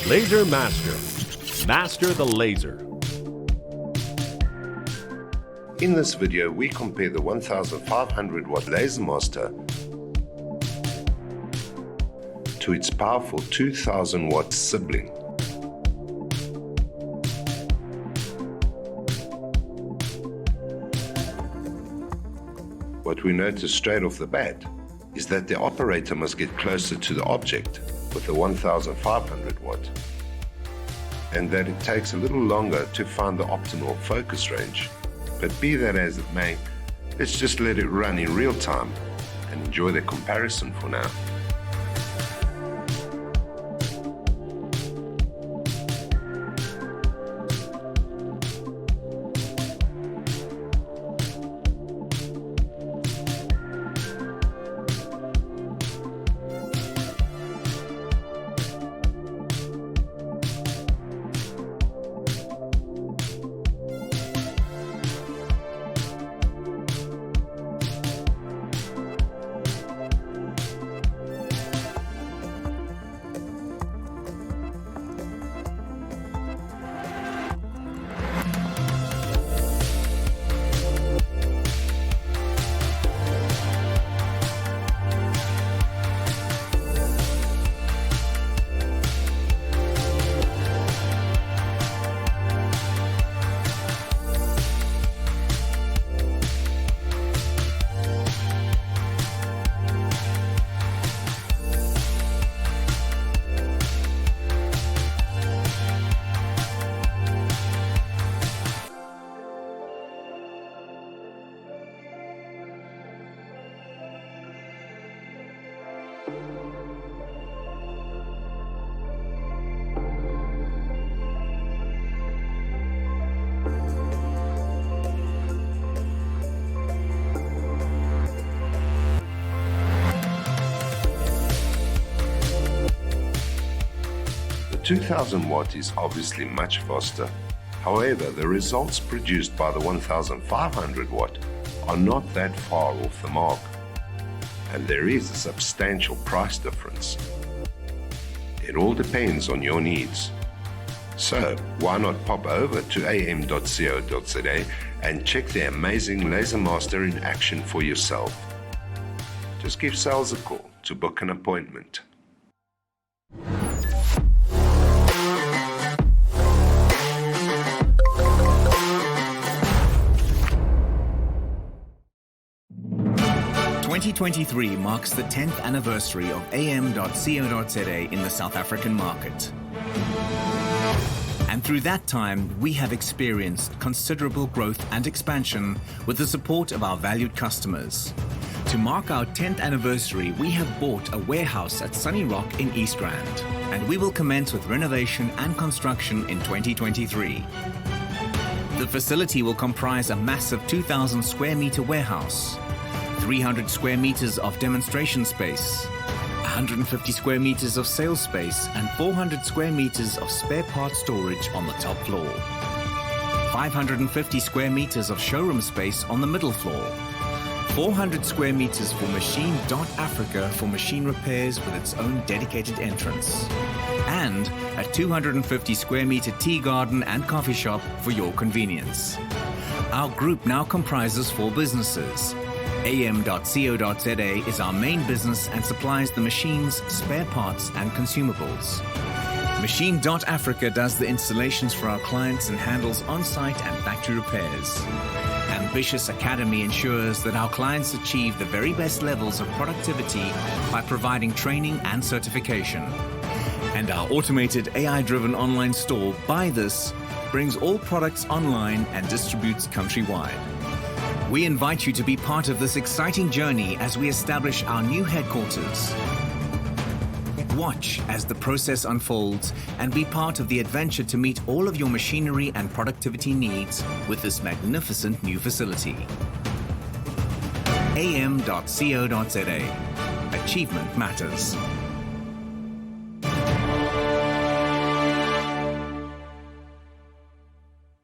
LaserMaster. Master the laser. In this video, we compare the 1500 watt LaserMaster to its powerful 2000 watt sibling. What we notice straight off the bat is that the operator must get closer to the object with the 1500 watt, and that it takes a little longer to find the optimal focus range. But be that as it may, let's just let it run in real time and enjoy the comparison for now. The 2000 watt is obviously much faster. However, the results produced by the 1500 watt are not that far off the mark, and there is a substantial price difference. It all depends on your needs. So why not pop over to AM.CO.za and check the amazing LaserMaster in action for yourself. Just give sales a call to book an appointment. "2023 marks the 10th anniversary of AM.CO.za in the South African market. And through that time, we have experienced considerable growth and expansion with the support of our valued customers. To mark our 10th anniversary, we have bought a warehouse at Sunny Rock in East Rand, and we will commence with renovation and construction in 2023. The facility will comprise a massive 2,000 square meter warehouse, 300 square meters of demonstration space, 150 square meters of sales space, and 400 square meters of spare parts storage on the top floor. 550 square meters of showroom space on the middle floor. 400 square meters for Machine.Africa for machine repairs with its own dedicated entrance. And a 250 square meter tea garden and coffee shop for your convenience. Our group now comprises 4 businesses. AM.CO.za is our main business and supplies the machines, spare parts and consumables. Machine.Africa does the installations for our clients and handles on-site and factory repairs. Ambitious Academy ensures that our clients achieve the very best levels of productivity by providing training and certification. And our automated AI-driven online store, Buy This, brings all products online and distributes countrywide. We invite you to be part of this exciting journey as we establish our new headquarters. Watch as the process unfolds and be part of the adventure to meet all of your machinery and productivity needs with this magnificent new facility. AM.CO.za. Achievement matters.